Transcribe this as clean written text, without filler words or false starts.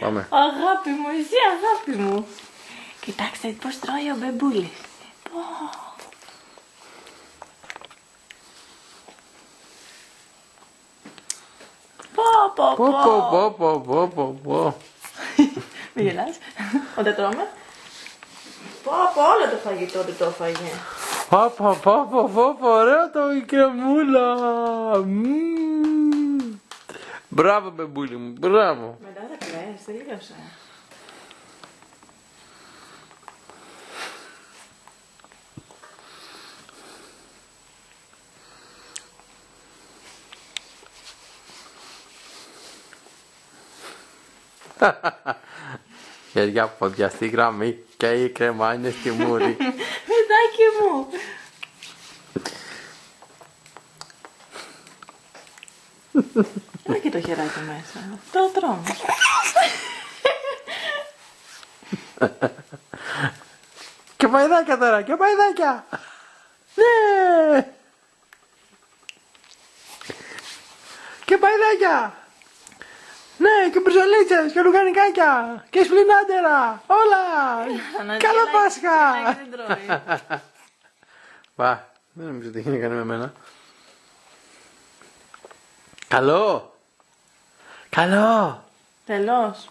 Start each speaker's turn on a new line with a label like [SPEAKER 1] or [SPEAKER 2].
[SPEAKER 1] Πάμε.
[SPEAKER 2] Αγάπη μου, εσύ αγάπη μου. Κοιτάξτε πώς τρώει ο μπεμπούλης.
[SPEAKER 1] Πω.
[SPEAKER 2] Μη γελάς. Όταν τρώμε. Πω, όλο το φαγητό δεν το έφαγε.
[SPEAKER 1] Πω, ωραίο το η κρεμούλα. Μπράβο μπεμπούλη μου, μπράβο.
[SPEAKER 2] Μετά θα κλαις, τελείωσα.
[SPEAKER 1] Χέρια, πόδια στη γραμμή και η κρεμά είναι στη μούρη.
[SPEAKER 2] Παιδάκι μου. Έχει το χεράκι μέσα. Το τρώμε.
[SPEAKER 1] Και παϊδάκια τώρα, και παϊδάκια. Ναι. Και παϊδάκια. Ναι, και μπριζολίτσες και λουγανικάκια και σφλινάντερα. Όλα. Καλά Πάσχα. Πα, δεν νομίζω ότι έχει να κάνει με μένα. Καλό.
[SPEAKER 2] Τελώς.